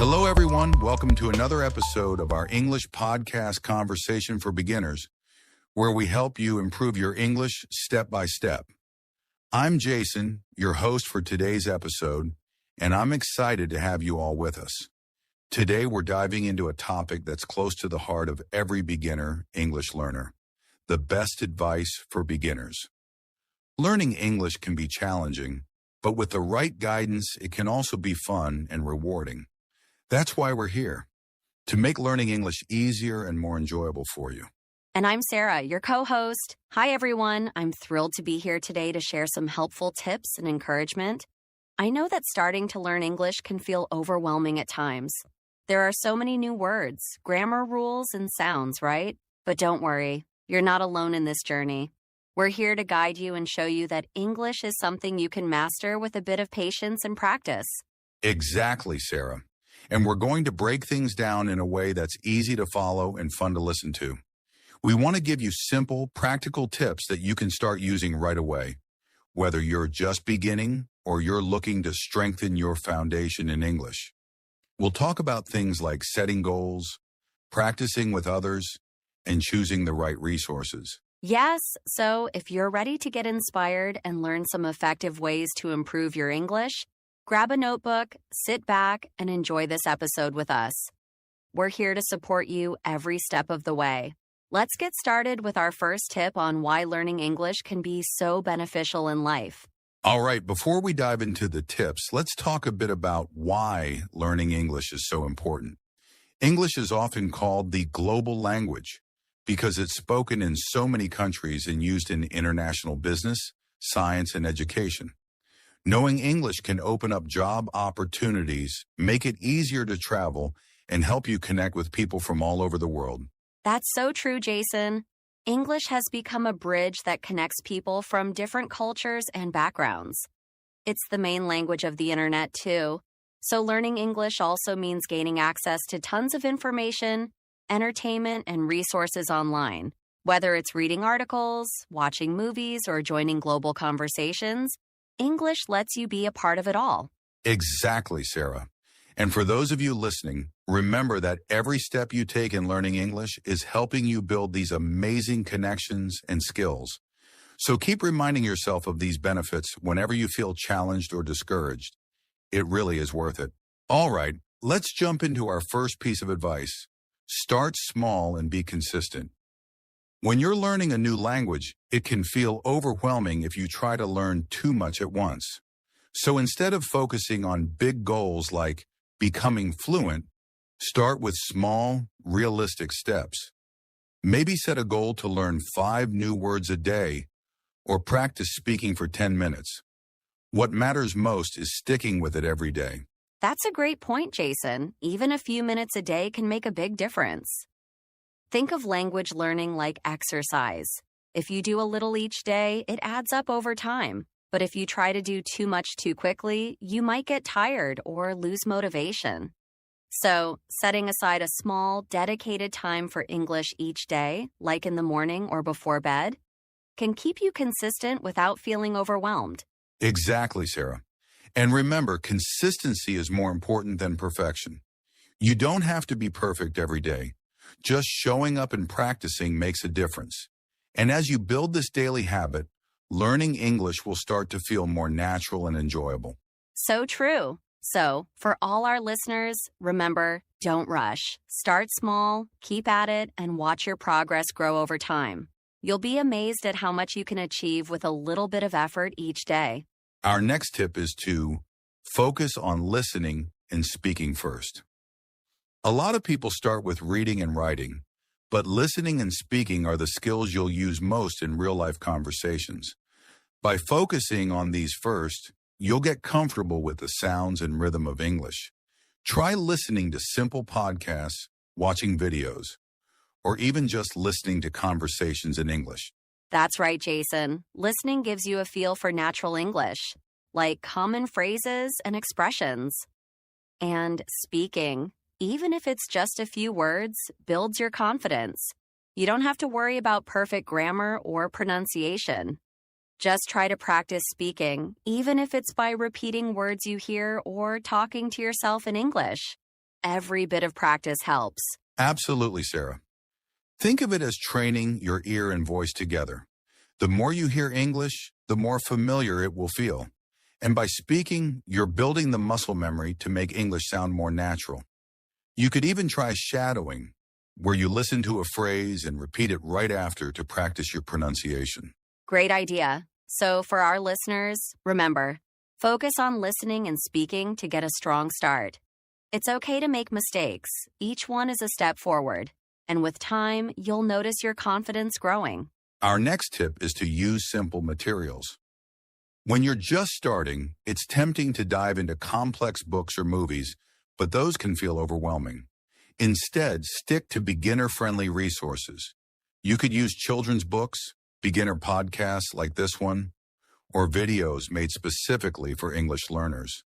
Hello, everyone. Welcome to another episode of our English podcast Conversation for Beginners, where we help you improve your English step by step. I'm Jason, your host for today's episode, and I'm excited to have you all with us. Today, we're diving into a topic that's close to the heart of every beginner English learner: the best advice for beginners. Learning English can be challenging, but with the right guidance, it can also be fun and rewarding. That's why we're here, to make learning English easier and more enjoyable for you. And I'm Sarah, your co-host. Hi, everyone. I'm thrilled to be here today to share some helpful tips and encouragement. I know that starting to learn English can feel overwhelming at times. There are so many new words, grammar rules, and sounds, right? But don't worry, you're not alone in this journey. We're here to guide you and show you that English is something you can master with a bit of patience and practice. Exactly, Sarah. And we're going to break things down in a way that's easy to follow and fun to listen to. We want to give you simple, practical tips that you can start using right away, whether you're just beginning or you're looking to strengthen your foundation in English. We'll talk about things like setting goals, practicing with others, and choosing the right resources. Yes, so if you're ready to get inspired and learn some effective ways to improve your English, grab a notebook, sit back, and enjoy this episode with us. We're here to support you every step of the way. Let's get started with our first tip on why learning English can be so beneficial in life. All right, before we dive into the tips, let's talk a bit about why learning English is so important. English is often called the global language because it's spoken in so many countries and used in international business, science, and education. Knowing English can open up job opportunities, make it easier to travel, and help you connect with people from all over the world. That's so true, Jason. English has become a bridge that connects people from different cultures and backgrounds. It's the main language of the internet, too. So learning English also means gaining access to tons of information, entertainment, and resources online. Whether it's reading articles, watching movies, or joining global conversations, English lets you be a part of it all. Exactly, Sarah. And for those of you listening, remember that every step you take in learning English is helping you build these amazing connections and skills. So keep reminding yourself of these benefits whenever you feel challenged or discouraged. It really is worth it. All right, let's jump into our first piece of advice. Start small and be consistent. When you're learning a new language, it can feel overwhelming if you try to learn too much at once. So instead of focusing on big goals like becoming fluent, start with small, realistic steps. Maybe set a goal to learn 5 new words a day or practice speaking for 10 minutes. What matters most is sticking with it every day. That's a great point, Jason. Even a few minutes a day can make a big difference. Think of language learning like exercise. If you do a little each day, it adds up over time. But if you try to do too much too quickly, you might get tired or lose motivation. So, setting aside a small, dedicated time for English each day, like in the morning or before bed, can keep you consistent without feeling overwhelmed. Exactly, Sarah. And remember, consistency is more important than perfection. You don't have to be perfect every day. Just showing up and practicing makes a difference. And as you build this daily habit, learning English will start to feel more natural and enjoyable. So true. So, for all our listeners, remember, don't rush. Start small, keep at it, and watch your progress grow over time. You'll be amazed at how much you can achieve with a little bit of effort each day. Our next tip is to focus on listening and speaking first. A lot of people start with reading and writing, but listening and speaking are the skills you'll use most in real-life conversations. By focusing on these first, you'll get comfortable with the sounds and rhythm of English. Try listening to simple podcasts, watching videos, or even just listening to conversations in English. That's right, Jason. Listening gives you a feel for natural English, like common phrases and expressions. And speaking, even if it's just a few words, builds your confidence. You don't have to worry about perfect grammar or pronunciation. Just try to practice speaking, even if it's by repeating words you hear or talking to yourself in English. every bit of practice helps. Absolutely, Sarah. Think of it as training your ear and voice together. The more you hear English, the more familiar it will feel. And by speaking, you're building the muscle memory to make English sound more natural. You could even try shadowing, where you listen to a phrase and repeat it right after to practice your pronunciation. Great idea. So for our listeners, remember, focus on listening and speaking to get a strong start. It's okay to make mistakes. Each one is a step forward. And with time, you'll notice your confidence growing. Our next tip is to use simple materials. When you're just starting, it's tempting to dive into complex books or movies, but those can feel overwhelming. Instead, stick to beginner-friendly resources. You could use children's books, beginner podcasts like this one, or videos made specifically for English learners.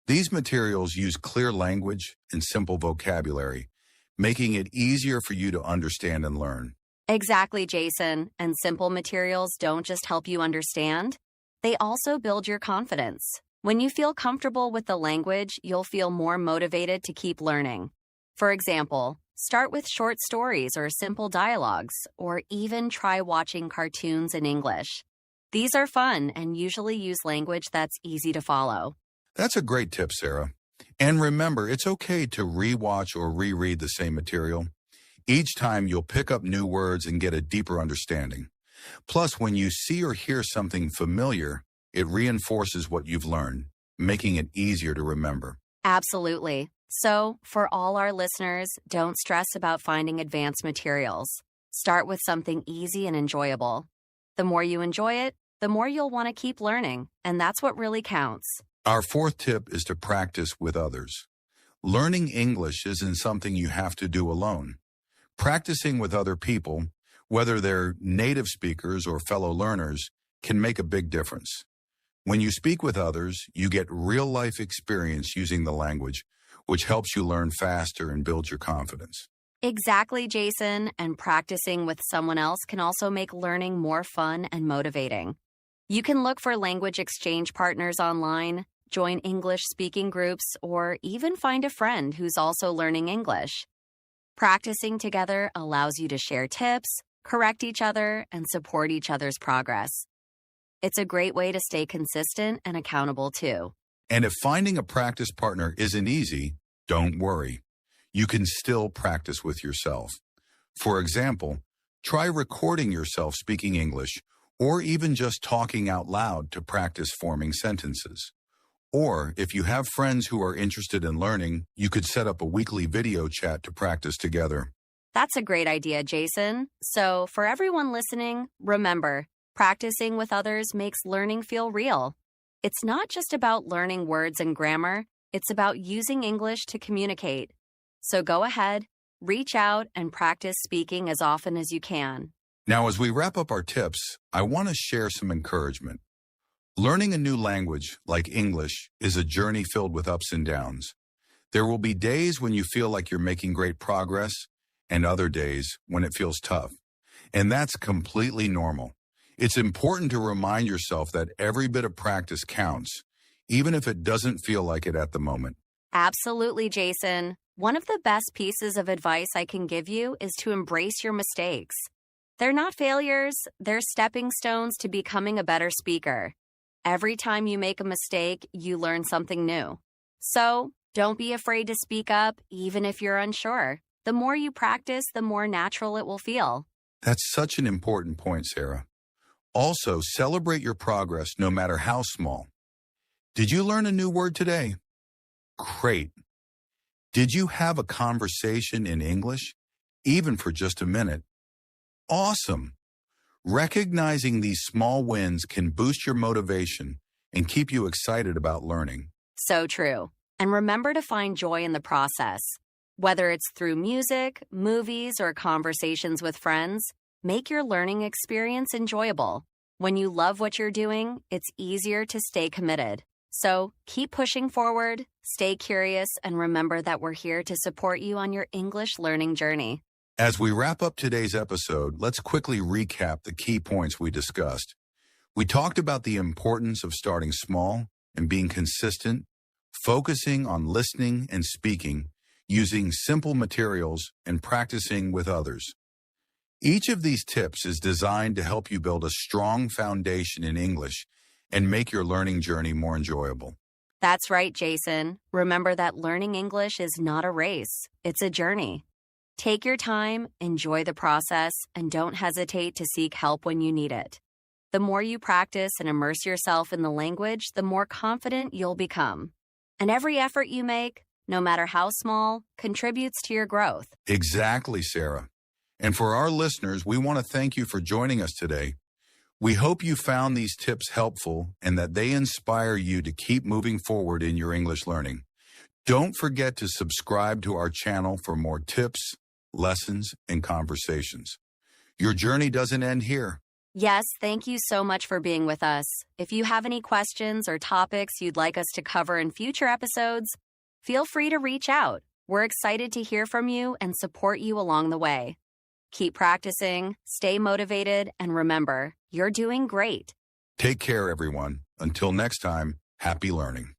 These materials use clear language and simple vocabulary, making it easier for you to understand and learn. Exactly, Jason. And simple materials don't just help you understand, they also build your confidence. When you feel comfortable with the language, you'll feel more motivated to keep learning. For example, start with short stories or simple dialogues, or even try watching cartoons in English. These are fun and usually use language that's easy to follow. That's a great tip, Sarah. And remember, it's okay to rewatch or reread the same material. Each time you'll pick up new words and get a deeper understanding. Plus, when you see or hear something familiar, it reinforces what you've learned, making it easier to remember. Absolutely. So, for all our listeners, don't stress about finding advanced materials. Start with something easy and enjoyable. The more you enjoy it, the more you'll want to keep learning, and that's what really counts. Our fourth tip is to practice with others. Learning English isn't something you have to do alone. Practicing with other people, whether they're native speakers or fellow learners, can make a big difference. When you speak with others, you get real-life experience using the language, which helps you learn faster and build your confidence. Exactly, Jason. And practicing with someone else can also make learning more fun and motivating. You can look for language exchange partners online, join English speaking groups, or even find a friend who's also learning English. Practicing together allows you to share tips, correct each other, and support each other's progress. It's a great way to stay consistent and accountable too. And if finding a practice partner isn't easy, don't worry. You can still practice with yourself. For example, try recording yourself speaking English, or even just talking out loud to practice forming sentences. Or if you have friends who are interested in learning, you could set up a weekly video chat to practice together. That's a great idea, Jason. So for everyone listening, remember, practicing with others makes learning feel real. It's not just about learning words and grammar, it's about using English to communicate. So go ahead, reach out, and practice speaking as often as you can. Now, as we wrap up our tips, I want to share some encouragement. Learning a new language, like English, is a journey filled with ups and downs. There will be days when you feel like you're making great progress, and other days when it feels tough. And that's completely normal. It's important to remind yourself that every bit of practice counts, even if it doesn't feel like it at the moment. Absolutely, Jason. One of the best pieces of advice I can give you is to embrace your mistakes. They're not failures, they're stepping stones to becoming a better speaker. Every time you make a mistake, you learn something new. So, don't be afraid to speak up, even if you're unsure. The more you practice, the more natural it will feel. That's such an important point, Sarah. Also, celebrate your progress no matter how small. Did you learn a new word today? Great. Did you have a conversation in English, even for just a minute? Awesome. Recognizing these small wins can boost your motivation and keep you excited about learning. So true. And remember to find joy in the process. Whether it's through music, movies, or conversations with friends, make your learning experience enjoyable. When you love what you're doing, it's easier to stay committed. So keep pushing forward, stay curious, and remember that we're here to support you on your English learning journey. As we wrap up today's episode, let's quickly recap the key points we discussed. We talked about the importance of starting small and being consistent, focusing on listening and speaking, using simple materials, and practicing with others. Each of these tips is designed to help you build a strong foundation in English and make your learning journey more enjoyable. That's right, Jason. Remember that learning English is not a race, it's a journey. Take your time, enjoy the process, and don't hesitate to seek help when you need it. The more you practice and immerse yourself in the language, the more confident you'll become. And every effort you make, no matter how small, contributes to your growth. Exactly, Sarah. And for our listeners, we want to thank you for joining us today. We hope you found these tips helpful and that they inspire you to keep moving forward in your English learning. Don't forget to subscribe to our channel for more tips, lessons, and conversations. Your journey doesn't end here. Yes, thank you so much for being with us. If you have any questions or topics you'd like us to cover in future episodes, feel free to reach out. We're excited to hear from you and support you along the way. Keep practicing, stay motivated, and remember, you're doing great. Take care, everyone. Until next time, happy learning.